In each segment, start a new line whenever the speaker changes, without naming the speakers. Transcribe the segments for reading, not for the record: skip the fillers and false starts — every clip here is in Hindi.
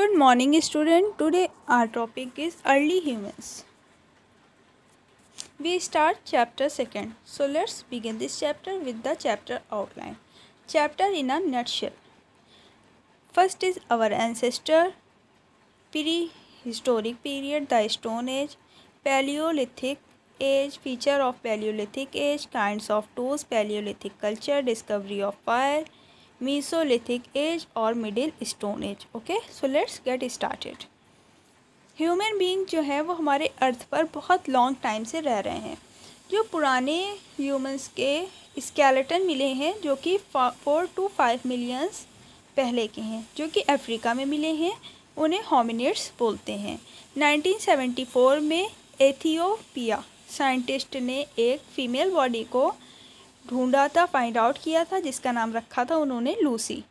Good morning, student. Today our topic is early humans. We start chapter 2nd. So let's begin this chapter with the chapter outline. Chapter in a nutshell. First is our ancestor, prehistoric period, the Stone Age, Paleolithic age, feature of Paleolithic age, kinds of tools, Paleolithic culture, discovery of fire, Mesolithic age और middle stone as. Okay, so let's get started. Human being जो है वो हमारे अर्थ पर बहुत लॉन्ग टाइम से रह रहे हैं. जो पुराने ह्यूमंस के स्केलेटन मिले हैं जो कि 4 to 5 मिलियंस पहले के हैं, जो कि अफ्रीका में मिले हैं, उन्हें होमिनिड्स बोलते हैं. 1974 में एथियोपिया साइंटिस्ट ने एक फीमेल बॉडी को ढूंढा था, फाइंड आउट किया था, जिसका नाम रखा था उन्होंने लूसी.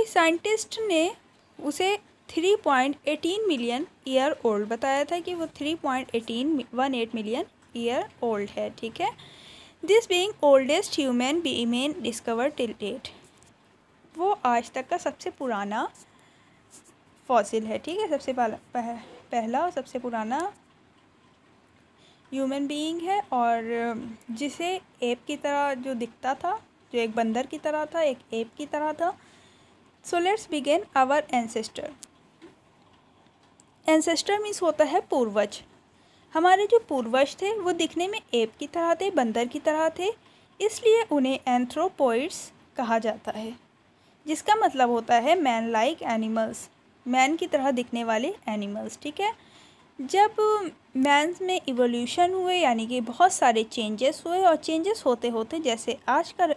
साइंटिस्ट ने उसे 3.18 मिलियन ईयर ओल्ड बताया था कि वो 3.18 मिलियन ईयर ओल्ड है. ठीक है. This being oldest human being discovered till date. वो आज तक का सबसे पुराना फॉसिल है. ठीक है, सबसे पहला और सबसे पुराना ह्यूमन बीइंग है, और जिसे एप की तरह जो दिखता था, जो एक बंदर की तरह था, एक एप की तरह था. So let's begin our ancestor. Ancestor means होता है पूर्वज. हमारे जो पूर्वज थे वो दिखने में एप की तरह थे, बंदर की तरह थे, इसलिए उन्हें एंथ्रोपॉइड्स कहा जाता है, जिसका मतलब होता है मैन लाइक एनिमल्स, मैन की तरह दिखने वाले एनिमल्स. ठीक है. जब मैंस में इवोल्यूशन हुए, यानी कि बहुत सारे चेंजेस हुए, और चेंजेस होते होते जैसे आज का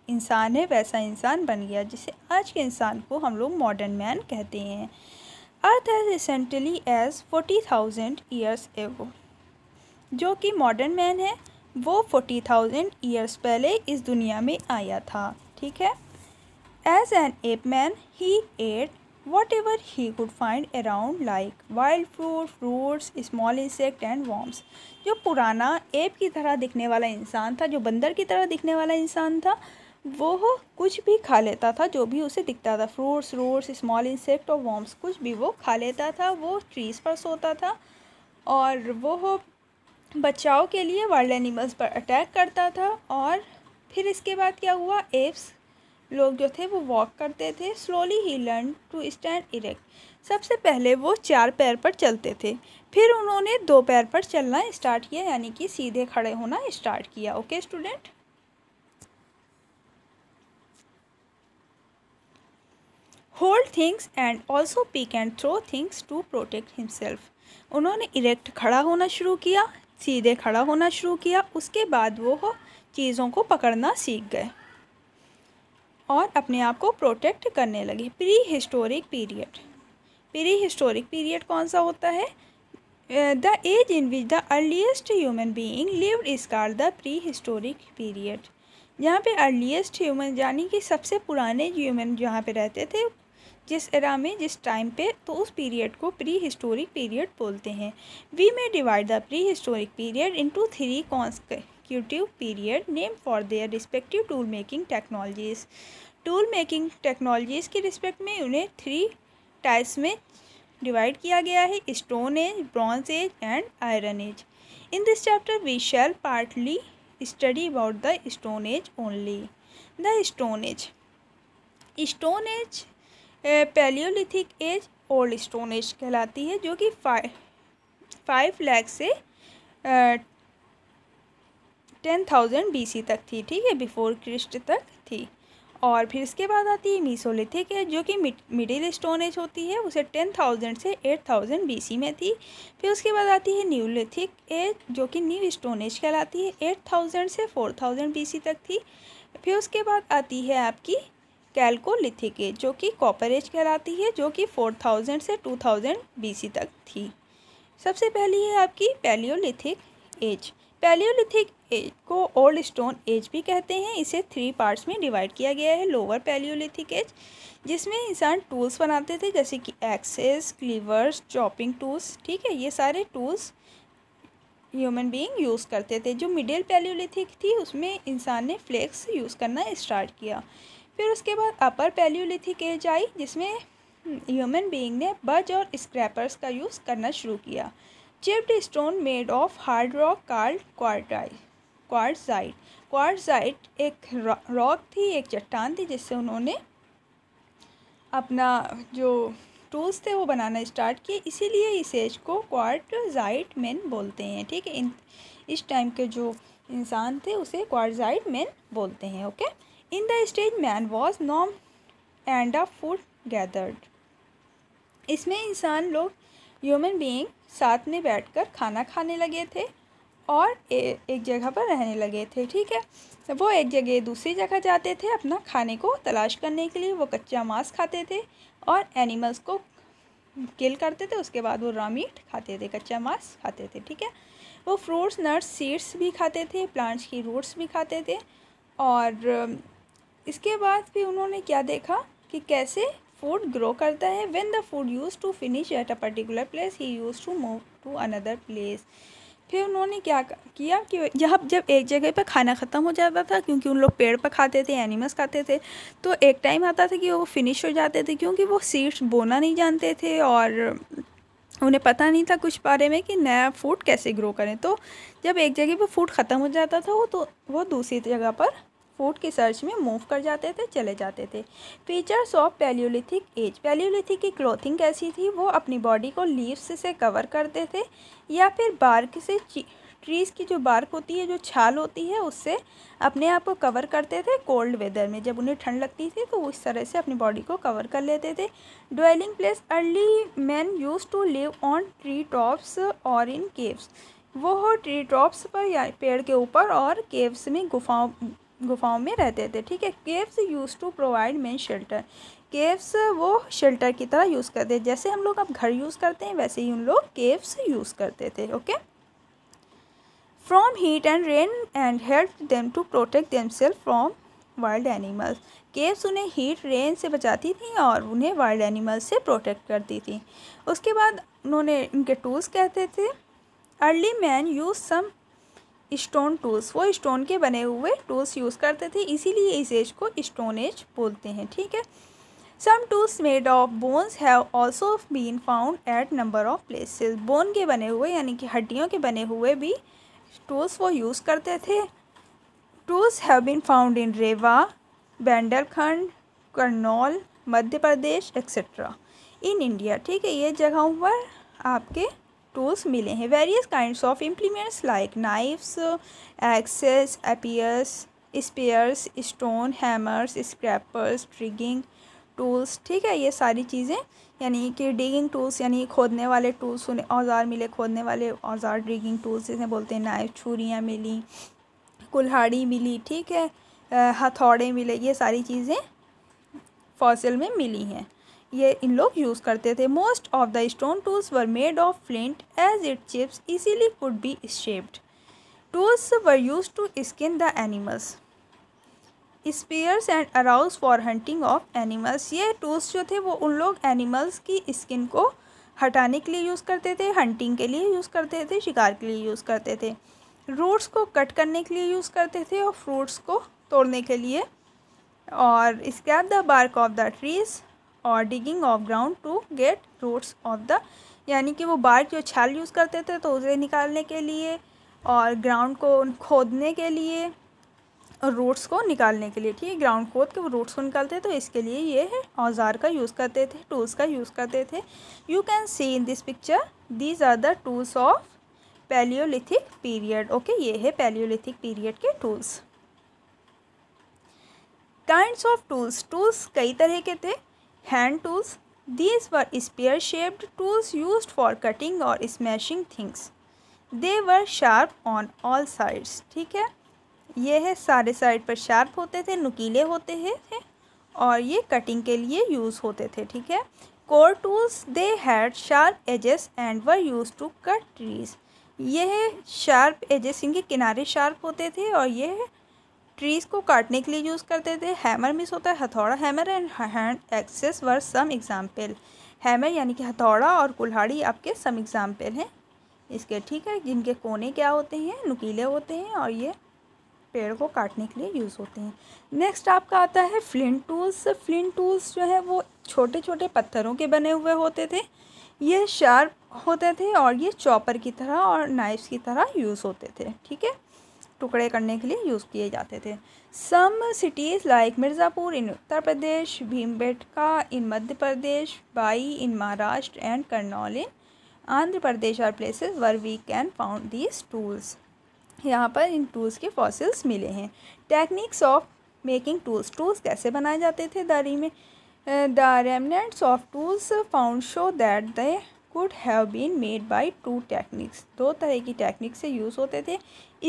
इंसान है वैसा इंसान बन गया, जिसे आज के इंसान को हम लोग मॉडर्न मैन कहते हैं. Earth as recently as 40,000 years ago. जो कि मॉडर्न मैन है वो 40,000 ईयर्स पहले इस दुनिया में आया था. ठीक है. As an ape man he ate whatever he could find around like wild fruits, small insect and worms. जो पुराना एप की तरह दिखने वाला इंसान था, जो बंदर की तरह दिखने वाला इंसान था, वो कुछ भी खा लेता था जो भी उसे दिखता था. फ्रूट्स, स्मॉल इंसेक्ट और वर्म्स, कुछ भी वो खा लेता था. वो ट्रीज़ पर सोता था और वो बचाव के लिए वाइल्ड एनिमल्स पर अटैक करता था. और फिर इसके बाद क्या हुआ, एप्स लोग जो थे वो वॉक करते थे. Slowly he learn to stand erect. सबसे पहले वो 4 पैर पर चलते थे, फिर उन्होंने 2 पैर पर चलना स्टार्ट किया, यानी कि सीधे खड़े होना स्टार्ट किया. Okay student. Hold things and also pick and throw things to protect himself. उन्होंने इरेक्ट खड़ा होना शुरू किया, सीधे खड़ा होना शुरू किया. उसके बाद वो चीज़ों को पकड़ना सीख गए और अपने आप को प्रोटेक्ट करने लगे. प्री हिस्टोरिक पीरियड कौन सा होता है? The age in which the earliest human being lived is called the prehistoric period. जहाँ पे अर्लीस्ट ह्यूमन यानी कि सबसे पुराने ह्यूमन जहाँ पे रहते थे, जिस एरा में, जिस टाइम पे, तो उस पीरियड को प्री हिस्टोरिक पीरियड बोलते हैं. वी में divide the prehistoric period into 3 consecutive period named for their respective tool making technologies. Tool making technologies की रिस्पेक्ट में उन्हें 3 टाइप्स में डिवाइड किया गया है: stone age, bronze age and iron age. In this chapter we shall partly study about the stone age only. The stone age palaeolithic age old stone age कहलाती है, जो कि 5 लाख से 10,000 BC तक थी. ठीक है, बिफोर क्रिस्ट तक थी. और फिर इसके बाद आती है मीसोलिथिक एज, जो कि मिडिल स्टोन एज होती है, उसे 10,000 से 8,000 BC में थी. फिर उसके बाद आती है न्यूलिथिक एज, जो कि न्यू स्टोन एज कहलाती है, 8,000 से 4,000 BC तक थी. फिर उसके बाद आती है आपकी कैल्कोलिथिक एज, जो कि कॉपर एज कहलाती है, जो कि 4,000 से 2,000 BC तक थी. सबसे पहली है आपकी पैलियोलिथिक एज. पैलियोलिथिक एज को ओल्ड स्टोन एज भी कहते हैं. इसे 3 पार्ट्स में डिवाइड किया गया है. लोअर पैलियोलिथिक एज, जिसमें इंसान टूल्स बनाते थे, जैसे कि एक्सेस, क्लीवर्स, चॉपिंग टूल्स. ठीक है, ये सारे टूल्स ह्यूमन बीइंग यूज़ करते थे. जो मिडिल पैलियोलिथिक थी उसमें इंसान ने फ्लेक्स यूज़ करना स्टार्ट किया. फिर उसके बाद अपर पैलियोलिथिक एज आई, जिसमें ह्यूमन बीइंग ने बज और स्क्रैपर्स का यूज़ करना शुरू किया। Chipped stone made of hard rock called quartzite. Quartzite एक रॉक थी, एक चट्टान थी, जिससे उन्होंने अपना जो टूल्स थे वो बनाना स्टार्ट किए, इसीलिए इस एज को क्वार्ट्ज़ाइट मैन बोलते हैं। ठीक है, इस टाइम के जो इंसान थे उसे क्वार्ट्ज़ाइट मैन बोलते हैं। Okay, in the stage man was nomad and a food gathered. इसमें इंसान लोग ह्यूमन बीइंग साथ में बैठकर खाना खाने लगे थे और एक जगह पर रहने लगे थे। ठीक है, वो एक जगह दूसरी जगह जाते थे अपना खाने को तलाश करने के लिए। वो कच्चा मांस खाते थे और एनिमल्स को किल करते थे, उसके बाद वो रॉ मीट खाते थे, कच्चा मांस खाते थे। ठीक है, वो फ्रूट्स, नट्स, सीड्स भी खाते थे, प्लांट्स की रूट्स भी खाते थे। और इसके बाद भी उन्होंने क्या देखा कि कैसे फूड ग्रो करता है। When the food used to finish at a particular place he used to move to another place. फिर उन्होंने क्या किया कि जब एक जगह पर खाना ख़त्म हो जाता था, क्योंकि उन लोग पेड़ पर खाते थे, एनिमल्स खाते थे, तो एक टाइम आता था कि वो फिनिश हो जाते थे, क्योंकि वो सीड्स बोना नहीं जानते थे और उन्हें पता नहीं था कुछ बारे में कि नया फूड कैसे ग्रो करें। तो जब एक जगह पर फूड ख़त्म हो जाता था वो दूसरी जगह पर फूड की सर्च में मूव कर जाते थे, चले जाते थे। Features of palaeolithic age. Palaeolithic की क्लोथिंग कैसी थी? वो अपनी बॉडी को लीव्स से कवर करते थे या फिर बार्क से, ट्रीज़ की जो बार्क होती है, जो छाल होती है, उससे अपने आप को कवर करते थे। कोल्ड वेदर में जब उन्हें ठंड लगती थी तो वो इस तरह से अपनी बॉडी को कवर कर लेते थे। Dwelling place. Early man used to live on tree tops और इन केव्स। वो ट्री टॉप्स पर या पेड़ के ऊपर और केव्स में गुफाओं में रहते थे। ठीक है, caves use to provide men shelter. Caves वो शेल्टर की तरह यूज़ करते, जैसे हम लोग अब घर यूज़ करते हैं वैसे ही उन लोग केव्स यूज़ करते थे। Okay, from heat and rain and help them to protect themselves from wild animals. Caves उन्हें हीट रेन से बचाती थी और उन्हें वाइल्ड एनिमल्स से प्रोटेक्ट करती थी। उसके बाद उन्होंने इनके टूल्स कहते थे। Early man use some stone tools. वो स्टोन के बने हुए टूल्स यूज़ करते थे, इसीलिए इस एज को स्टोन एज बोलते हैं। ठीक है, some tools made of bones have also been found at number of places. Bone के बने हुए यानी कि हड्डियों के बने हुए भी टूल्स वो यूज़ करते थे। Tools have been found in Rewa, Bundelkhand, Kurnool, Madhya Pradesh etcetera in India. ठीक है, ये जगहों पर आपके टूल्स मिले हैं। Various kinds of implements like knives, axes, spears, stone, hammers, scrapers, digging tools. ठीक है, ये सारी चीज़ें यानी कि डिगिंग टूल्स यानी खोदने वाले टूल्स, उन्हें औजार मिले, खोदने वाले औजार डिगिंग टूल्स जिसे बोलते हैं। नाइफ, छुरियाँ मिली, कुल्हाड़ी मिली, ठीक है, हथौड़े मिले, ये सारी चीज़ें फॉसिल में मिली हैं, ये इन लोग यूज़ करते थे। Most of the stone tools were made of flint as it chips easily could be shaped. Tools were use to skin the animals, spears and arrows for hunting of animals. ये टूल्स जो थे वो उन लोग एनिमल्स की स्किन को हटाने के लिए यूज़ करते थे, हंटिंग के लिए यूज़ करते थे, शिकार के लिए यूज़ करते थे। रूट्स को कट करने के लिए यूज़ करते थे और फ्रूट्स को तोड़ने के लिए। और scrape the bark off the trees और digging of ground to get roots of the, यानी कि वो बार्क जो छाल यूज़ करते थे तो उसे निकालने के लिए, और ग्राउंड को खोदने के लिए और रूट्स को निकालने के लिए। ठीक है, ग्राउंड खोद के वो रूट्स को निकालते, तो इसके लिए ये है औजार का यूज़ करते थे, टूल्स का यूज़ करते थे। You can see in this picture these are the tools of palaeolithic period. Okay, ये है पैलियोलिथिक पीरियड के tools. Kinds of tools. Tools कई तरह के थे। Hand tools, these were spear shaped tools used for cutting or smashing things. They were sharp on all sides. ठीक है, ये है सारे साइड पर शार्प होते थे, नुकीले होते हैं और ये कटिंग के लिए यूज़ होते थे। ठीक है, core tools, they had sharp edges and were use to cut trees. ये है शार्प एजेस, इनके किनारे शार्प होते थे और ये ट्रीज़ को काटने के लिए यूज़ करते थे। हैमर मिस होता है हथौड़ा, hammer and hand axes were some example. Hammer यानी कि हथौड़ा और कुल्हाड़ी आपके सम एग्जाम्पल हैं इसके। ठीक है, जिनके कोने क्या होते हैं, नुकीले होते हैं और ये पेड़ को काटने के लिए यूज़ होते हैं। नेक्स्ट आपका आता है फ्लिंट टूल्स। फ्लिंट टूल्स जो है वो छोटे छोटे पत्थरों के बने हुए होते थे। ये शार्प होते थे और ये चॉपर की तरह और नाइफ्स की तरह यूज़ होते थे, ठीक है, टुकड़े करने के लिए यूज़ किए जाते थे। Some cities like Mirzapur in Uttar Pradesh, Bhimbetka in Madhya Pradesh, बाई in Maharashtra and Kurnool in Andhra Pradesh are places where we can found these tools. यहाँ पर इन टूल्स के फॉसिल्स मिले हैं। Techniques of making tools, tools कैसे बनाए जाते थे दारी में। The remnants of tools found show that they could have been made by two techniques, दो तरह की टेक्निक से यूज़ होते थे।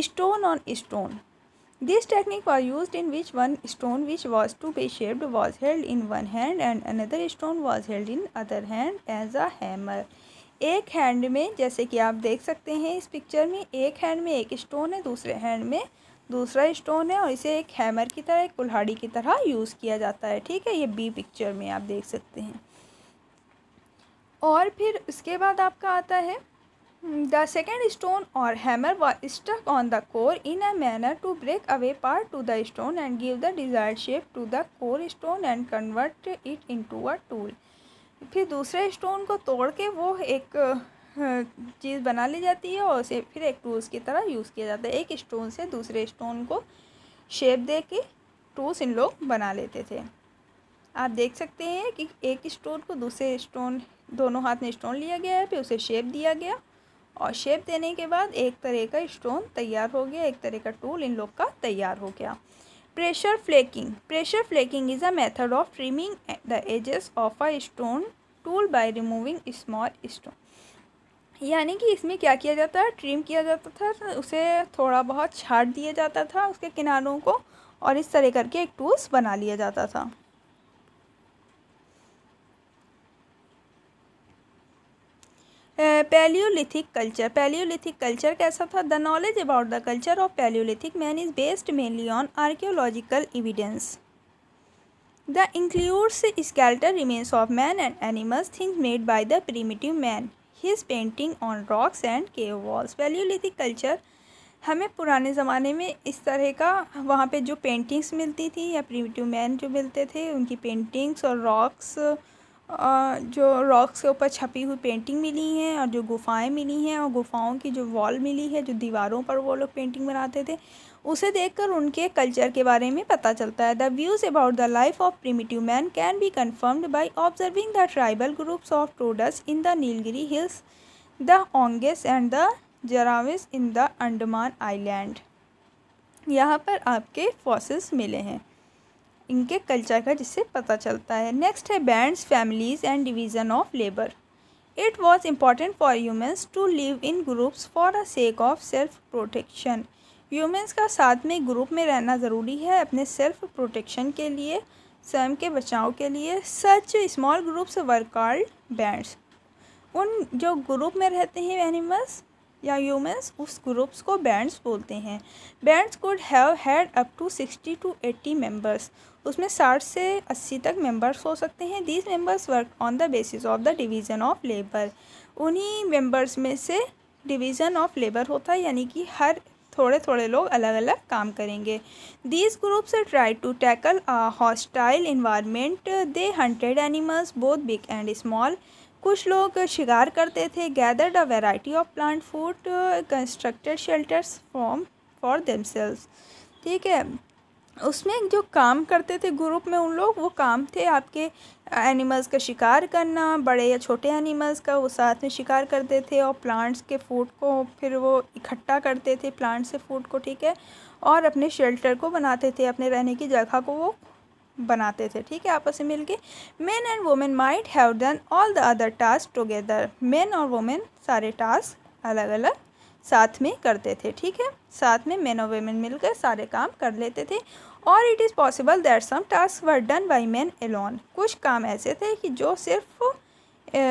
Stone on stone, this technique was used in which one stone which was to be shaped was held in one hand and another stone was held in other hand as a hammer। एक हैंड में, जैसे कि आप देख सकते हैं इस पिक्चर में, एक हैंड में एक स्टोन है, दूसरे हैंड में दूसरा स्टोन है और इसे एक हैमर की तरह, एक कुल्हाड़ी की तरह यूज़ किया जाता है, ठीक है। ये बी पिक्चर में आप देख सकते हैं। और फिर उसके बाद आपका आता है द सेकेंड स्टोन और hammer was stuck on the core in a manner to break away part to the stone and give the desired shape to the core stone and convert it into a tool। फिर दूसरे स्टोन को तोड़ के वो एक चीज़ बना ली जाती है और उसे फिर एक टूल्स की तरह यूज़ किया जाता है। एक स्टोन से दूसरे स्टोन को शेप दे के टूल्स इन लोग बना लेते थे। आप देख सकते हैं कि एक स्टोन को दूसरे स्टोन, दोनों हाथ में स्टोन लिया गया है, फिर उसे शेप दिया गया और शेप देने के बाद एक तरह का स्टोन तैयार हो गया, एक तरह का टूल इन लोग का तैयार हो गया। Pressure flaking, pressure flaking is a method of trimming the edges of a stone tool by removing small stone. यानी कि इसमें क्या किया जाता है, ट्रिम किया जाता था, उसे थोड़ा बहुत छाट दिया जाता था उसके किनारों को और इस तरह करके एक टूल्स बना लिया जाता था। पैलियोलिथिक कल्चर, पैलियोलिथिक कल्चर कैसा था। The knowledge about the culture of Palaeolithic man is based mainly on archaeological evidence. The includes skeletal remains of man and animals, things made by the primitive man, his painting on rocks and cave walls. Palaeolithic culture हमें पुराने ज़माने में इस तरह का, वहाँ पे जो पेंटिंग्स मिलती थी या प्रिमिटिव मैन जो मिलते थे उनकी पेंटिंग्स और रॉक्स, जो रॉक्स के ऊपर छपी हुई पेंटिंग मिली हैं और जो गुफ़ाएं मिली हैं और गुफ़ाओं की जो वॉल मिली है, जो दीवारों पर वो लोग पेंटिंग बनाते थे, उसे देखकर उनके कल्चर के बारे में पता चलता है। The views about the life of primitive man can be confirmed by observing the tribal groups of Todas in the Nilgiri hills, the Onges and the Jarawas in the Andaman island. यहाँ पर आपके फॉसिल्स मिले हैं इनके कल्चर का, जिससे पता चलता है। नेक्स्ट है bands, families and division of labour. It was important for humans to live in groups for a sake of self protection. Humans का साथ में ग्रुप में रहना ज़रूरी है अपने सेल्फ प्रोटेक्शन के लिए, स्वयं के बचाव के लिए। Such small groups were called bands. उन जो ग्रुप में रहते हैं एनिमल्स या ह्यूमन्स, उस ग्रुप्स को बैंड्स बोलते हैं। Bands could have had up to 60 to 80 members. उसमें 60 से 80 तक मेंबर्स हो सकते हैं। These members work on the basis of the division of labour. उन्हीं मेंबर्स में से डिवीज़न ऑफ लेबर होता है, यानी कि हर थोड़े थोड़े लोग अलग अलग काम करेंगे। These groups try to tackle a hostile environment. They hunted animals both big and small. कुछ लोग शिकार करते थे। Gathered a variety of plant food, constructed shelters for themselves. ठीक है, उसमें जो काम करते थे ग्रुप में उन लोग, वो काम थे आपके एनिमल्स का शिकार करना, बड़े या छोटे एनिमल्स का वो साथ में शिकार करते थे और प्लांट्स के फूड को फिर वो इकट्ठा करते थे, प्लांट से फूड को, ठीक है, और अपने शेल्टर को बनाते थे, अपने रहने की जगह को वो बनाते थे, ठीक है, आपस में मिलके। Main and women might have done all the other task together. Main और वुमेन सारे टास्क अलग अलग साथ में करते थे, ठीक है, साथ में मेन और वुमेन मिलकर सारे काम कर लेते थे। और it is possible that some task were done by men alone. कुछ काम ऐसे थे कि जो सिर्फ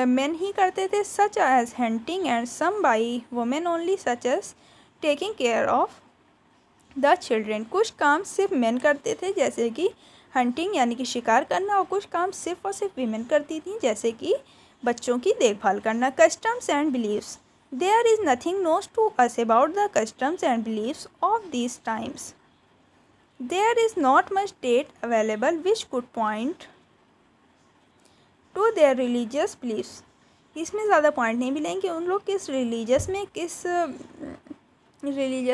मेन ही करते थे, such as hunting, and some by women only, such as taking care of the children. कुछ काम सिर्फ मेन करते थे, जैसे कि हंटिंग यानी कि शिकार करना, और कुछ काम सिर्फ और सिर्फ वीमेन करती थी, जैसे कि बच्चों की देखभाल करना। Customs and beliefs. There is nothing known to us about the customs and beliefs of these times. There is not much data available which could point to their religious beliefs. इसमें ज़्यादा पॉइंट नहीं मिलेंगे उन लोग किस रिलीजियस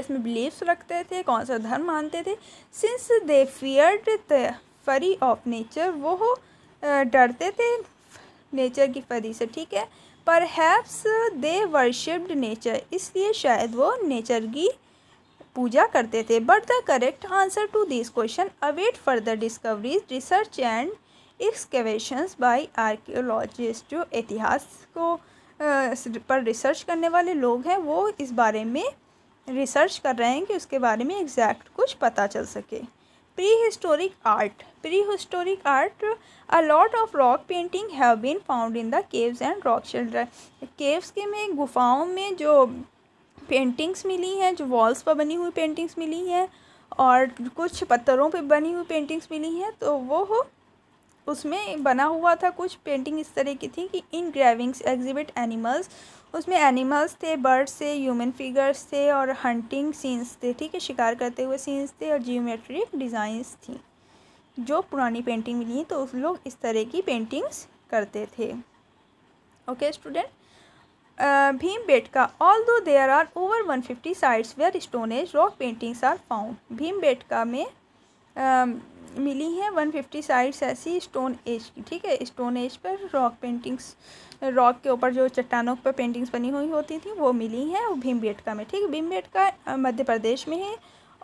में बिलीव्स रखते थे, कौन सा धर्म मानते थे। सिंस दे फियर्ड द फरी ऑफ नेचर, वो डरते थे नेचर की फरी से, ठीक है। परहैप्स दे वर्शिप्ड नेचर, इसलिए शायद वो नेचर की पूजा करते थे। But the correct answer to this question await further discoveries, research and excavations by archaeologist. जो इतिहास को पर रिसर्च करने वाले लोग हैं वो इस बारे में रिसर्च कर रहे हैं कि उसके बारे में एग्जैक्ट कुछ पता चल सके। Prehistoric art, a lot of rock painting have been found in the caves and rock shelter. Caves के में गुफाओं में जो पेंटिंग्स मिली हैं, जो वॉल्स पर बनी हुई पेंटिंग्स मिली हैं और कुछ पत्थरों पे बनी हुई पेंटिंग्स मिली हैं, तो वो उसमें बना हुआ था। कुछ पेंटिंग इस तरह की थी कि इन ग्रेविंग्स एग्जिबिट एनिमल्स, उसमें एनिमल्स थे, बर्ड्स थे, ह्यूमन फिगर्स थे और हंटिंग सीन्स थे, ठीक है, शिकार करते हुए सीन्स थे और जियोमेट्रिक डिज़ाइंस थी। जो पुरानी पेंटिंग मिली है तो उस लोग इस तरह की पेंटिंग्स करते थे। Okay student, Bhimbetka, although there are over 150 sites where stone age rock paintings are found. Bhimbetka में मिली हैं 150 साइट्स ऐसी स्टोन एज की, ठीक है। स्टोन एज पर रॉक पेंटिंग्स, रॉक के ऊपर जो चट्टानों पर पेंटिंग्स बनी हुई होती थी वो मिली हैं भीमबेटका में, ठीक है। भीमबेटका मध्य प्रदेश में है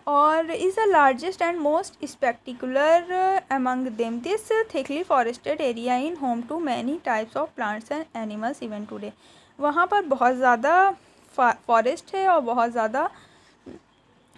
और is the largest and most spectacular among them. This thickly forested area in home to many types of plants and animals even today. वहाँ पर बहुत ज़्यादा फॉरेस्ट है और बहुत ज़्यादा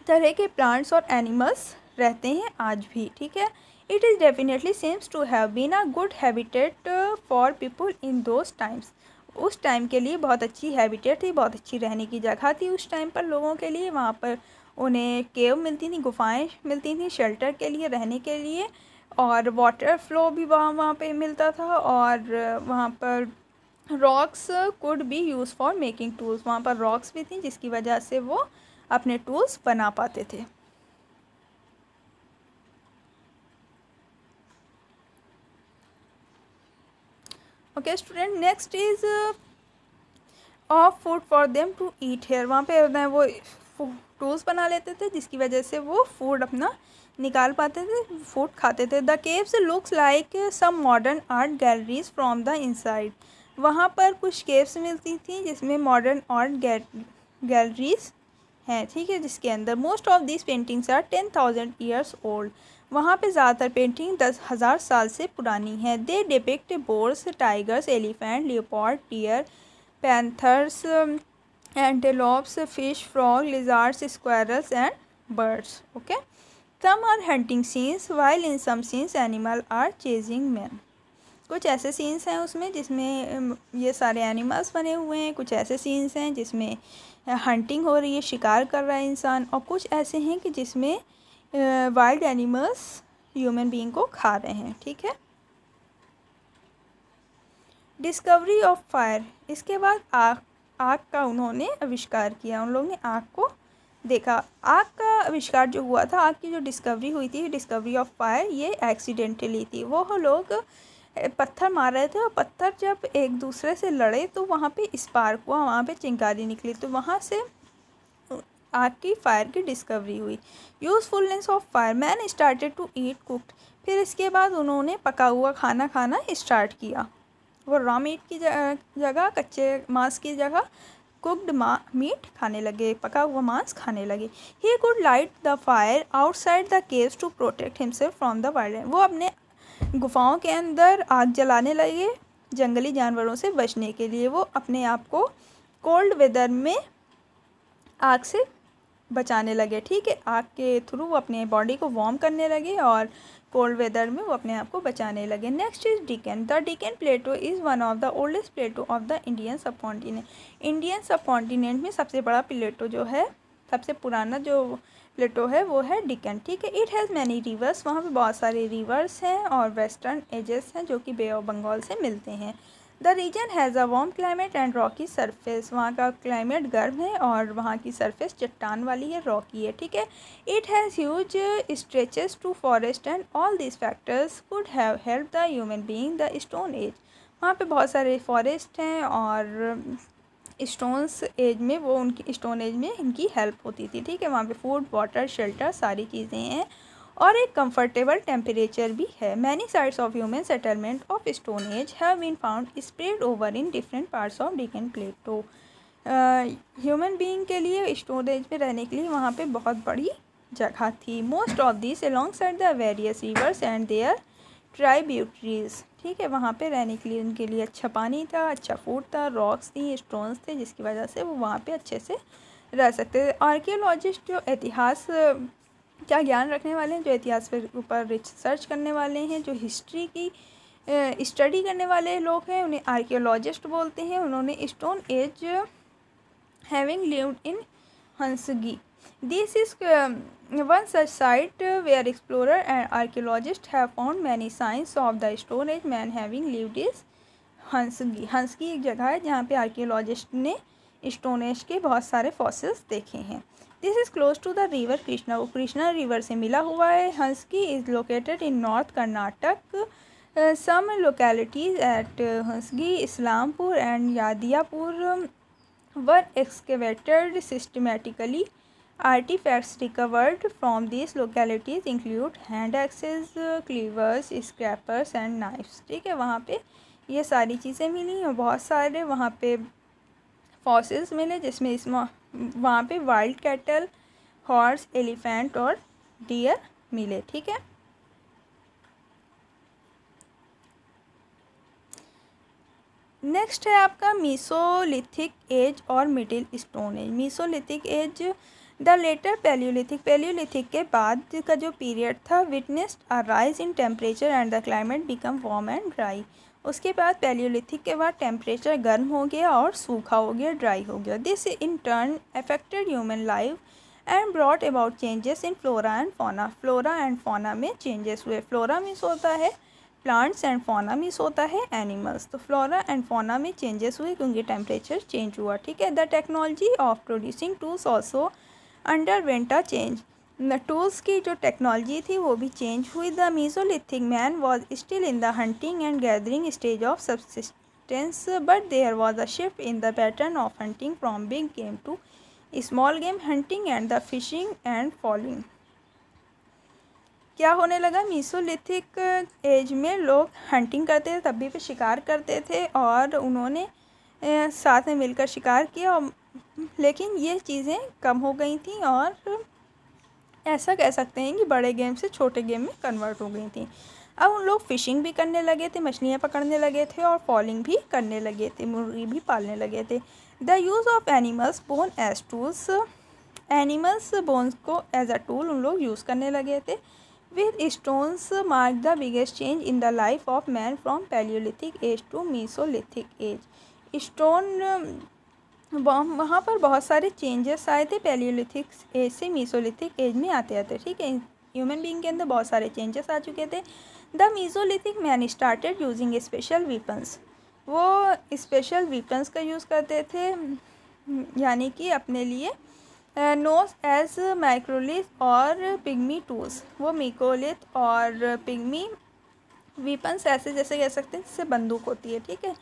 तरह के प्लांट्स और एनिमल्स रहते हैं आज भी, ठीक है। It is definitely seems to have been a good habitat for people in those times. उस टाइम के लिए बहुत अच्छी हैबिटेट थी, बहुत अच्छी रहने की जगह थी उस टाइम पर लोगों के लिए। वहाँ पर उन्हें केव मिलती थी, गुफाएं मिलती थी शेल्टर के लिए, रहने के लिए, और वाटर फ्लो भी वहाँ पे मिलता था। और वहाँ पर rocks could be use for making tools, वहाँ पर रॉक्स भी थी जिसकी वजह से वो अपने टूल्स बना पाते थे। Okay student, next is of food for them to eat here. वहाँ पे वो टूल्स बना लेते थे जिसकी वजह से वो फूड अपना निकाल पाते थे, फूड खाते थे। The caves looks like some modern art galleries from the inside. वहाँ पर कुछ केव्स मिलती थी जिसमें मॉडर्न आर्ट गैलरीज हैं, ठीक है, जिसके अंदर most of this paintings are 10,000 years old. वहाँ पे ज़्यादातर पेंटिंग 10,000 साल से पुरानी है। They depict boars, tigers, elephant, leopard, deer, panthers, antelopes, fish, frog, lizards, squirrels and birds. Okay, some are hunting scenes while in some scenes animal are chasing man. कुछ ऐसे सीन्स हैं उसमें जिसमें ये सारे एनिमल्स बने हुए हैं, कुछ ऐसे सीन्स हैं जिसमें हंटिंग हो रही है, शिकार कर रहा है इंसान, और कुछ ऐसे हैं कि जिसमें वाइल्ड एनिमल्स ह्यूमन बीइंग को खा रहे हैं, ठीक है। डिस्कवरी ऑफ फायर, इसके बाद आग का उन्होंने आविष्कार किया। उन लोगों ने आग को देखा। आग का आविष्कार जो हुआ था, आग की जो डिस्कवरी हुई थी, डिस्कवरी ऑफ फायर, ये एक्सीडेंटली थी। वो लोग पत्थर मार रहे थे और पत्थर जब एक दूसरे से लड़े तो वहाँ पे स्पार्क हुआ, वहाँ पे चिंगारी निकली, तो वहाँ से आग की फायर की डिस्कवरी हुई। Usefulness of fire, man started to eat cooked. फिर इसके बाद उन्होंने पका हुआ खाना खाना स्टार्ट किया। वो रॉ मीट की जगह, कच्चे मांस की जगह कुक्ड मीट खाने लगे, पका हुआ मांस खाने लगे। He could light the fire outside the caves to protect himself from the wild. वो अपने गुफाओं के अंदर आग जलाने लगे जंगली जानवरों से बचने के लिए। वो अपने आप को कोल्ड वेदर में आग से बचाने लगे, ठीक है। आग के थ्रू वो अपने बॉडी को वार्म करने लगे और कोल्ड वेदर में वो अपने आप को बचाने लगे। Next is Deccan. The Deccan plateau is one of the oldest plateau of the Indian subcontinent. Indian subcontinent में सबसे बड़ा प्लेटो जो है, सबसे पुराना जो प्लेटो है वो है डिकन, ठीक है। इट हैज़ मैनी रिवर्स, वहाँ पे बहुत सारे रिवर्स हैं और वेस्टर्न एजेस हैं जो कि बे ऑफ बंगाल से मिलते हैं। The region has a warm climate and rocky surface. वहाँ का क्लाइमेट गर्म है और वहाँ की सरफेस चट्टान वाली है, रॉकी है, ठीक है। It has huge stretches to forest and all this factors could have help the human being the stone age. वहाँ पे बहुत सारे फॉरेस्ट हैं और स्टोन्स एज में वो उनकी स्टोन एज में इनकी हेल्प होती थी, ठीक है। वहाँ पे फूड, वाटर, शेल्टर सारी चीज़ें हैं और एक कंफर्टेबल टेम्परेचर भी है। Many sites of human settlement of stone age have been found spread over in different parts of Deccan plateau. Human being के लिए स्टोन एज में रहने के लिए वहाँ पे बहुत बड़ी जगह थी। Most of this alongside the various rivers and their tributaries, ठीक है। वहाँ पे रहने के लिए उनके लिए अच्छा पानी था, अच्छा फूड था, रॉक्स थी, स्टोन्स थे, जिसकी वजह से वो वहाँ पे अच्छे से रह सकते थे। आर्कियोलॉजिस्ट जो इतिहास का ज्ञान रखने वाले हैं, जो इतिहास के ऊपर रिसर्च करने वाले हैं, जो हिस्ट्री की स्टडी करने वाले लोग हैं, उन्हें आर्कियोलॉजिस्ट बोलते हैं। उन्होंने stone age having lived in Hunsgi, this is one such site where explorer and archaeologists have found many signs of the Stone Age man having lived is हंसगी। हंसगी एक जगह है जहाँ पे आर्कियोलॉजिस्ट ने स्टोन एज के बहुत सारे फॉसिल्स देखे हैं। This is close to the river Krishna, वो कृष्णा रिवर से मिला हुआ है। Hunsgi is located in north Karnataka. Some localities at Hunsgi, Islampur and Yadiyapur were excavated systematically. Artifacts recovered from these localities include hand axes, cleavers, scrapers and knives, ठीक है। वहाँ पे ये सारी चीज़ें मिली और बहुत सारे वहाँ पे फॉसिल्स मिले, जिसमें वहाँ पे वाइल्ड कैटल, हॉर्स, एलिफेंट और डियर मिले, ठीक है। नेक्स्ट है आपका मीसोलिथिक एज और middle stone age. Mesolithic age the later palaeolithic, palaeolithic के बाद का जो पीरियड था witnessed a rise in temperature and the climate become warm and dry. उसके बाद पैलियोलिथिक के बाद टेम्परेचर गर्म हो गया और सूखा हो गया, ड्राई हो गया। This in turn affected human life and brought about changes in flora and fauna. Flora and fauna में चेंजेस हुए। फ्लोरा मीन्स होता है प्लांट्स एंड फौना मीन्स होता है एनिमल्स। तो फ्लोरा एंड फौना में चेंजेस हुए क्योंकि टेम्परेचर चेंज हुआ, ठीक है। The technology of producing tools also underwent a change, tools की जो टेक्नोलॉजी थी वो भी चेंज हुई। The mesolithic man was still in the hunting and gathering stage of subsistence, but there was a shift in the pattern of hunting from big game to small game hunting and the fishing and fowling. क्या होने लगा, मीसोलिथिक एज में लोग हंटिंग करते थे, तभी पे शिकार करते थे और उन्होंने साथ में मिलकर शिकार किया, लेकिन ये चीज़ें कम हो गई थी और ऐसा कह सकते हैं कि बड़े गेम से छोटे गेम में कन्वर्ट हो गई थी। अब उन लोग फ़िशिंग भी करने लगे थे, मछलियाँ पकड़ने लगे थे और फॉलिंग भी करने लगे थे, मुर्गी भी पालने लगे थे। The use of animals bone as tools, animals bones को एज अ टूल उन लोग यूज़ करने लगे थे। With stones mark the biggest change in the life of man from Paleolithic age to Mesolithic age. Stone वहाँ पर बहुत सारे चेंजेस आए थे पैलियोलिथिक एज से मीसोलिथिक एज में आते आते, ठीक है। ह्यूमन बीइंग के अंदर बहुत सारे चेंजेस आ चुके थे। The mesolithic man started using special weapons, वो स्पेशल वीपन्स का यूज़ करते थे, यानी कि अपने लिए नोस एज माइक्रोलिथ और पिग्मी टूल्स। वो मिकोलिथ और पिग्मी वीपन्स ऐसे जैसे कह सकते हैं जिससे बंदूक होती है, ठीक है।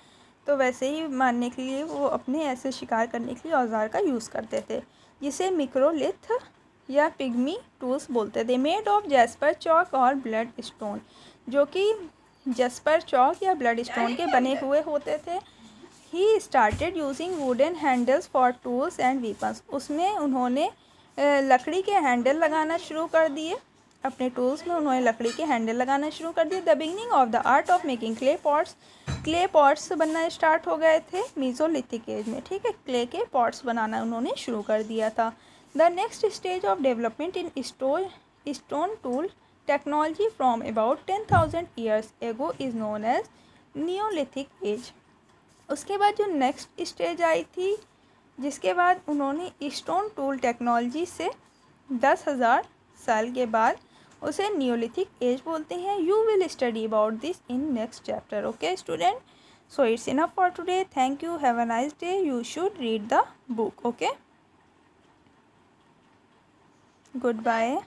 तो वैसे ही मारने के लिए वो अपने ऐसे शिकार करने के लिए औजार का यूज़ करते थे, जिसे मिक्रोलिथ या पिग्मी टूल्स बोलते थे। मेड ऑफ जैस्पर चौक और ब्लड स्टोन, जो कि जैस्पर चौक या ब्लड स्टोन के बने हुए होते थे। He started using wooden handles for tools and weapons, उसमें उन्होंने लकड़ी के हैंडल लगाना शुरू कर दिए, अपने टूल्स में उन्होंने लकड़ी के हैंडल लगाना शुरू कर दिए। The beginning of the art of making clay pots बनना स्टार्ट हो गए थे मीसोलिथिक एज में, ठीक है। क्ले के पॉट्स बनाना उन्होंने शुरू कर दिया था। The next stage of development in stone tool technology from about 10,000 years ago is known as neolithic age. उसके बाद जो नेक्स्ट स्टेज आई थी, जिसके बाद उन्होंने स्टोन टूल टेक्नोलॉजी से 10,000 साल के बाद उसे नियोलिथिक एज बोलते हैं। You will study about this in next chapter, okay student. So it's enough for today, thank you, have a nice day, you should read the book, okay, good bye.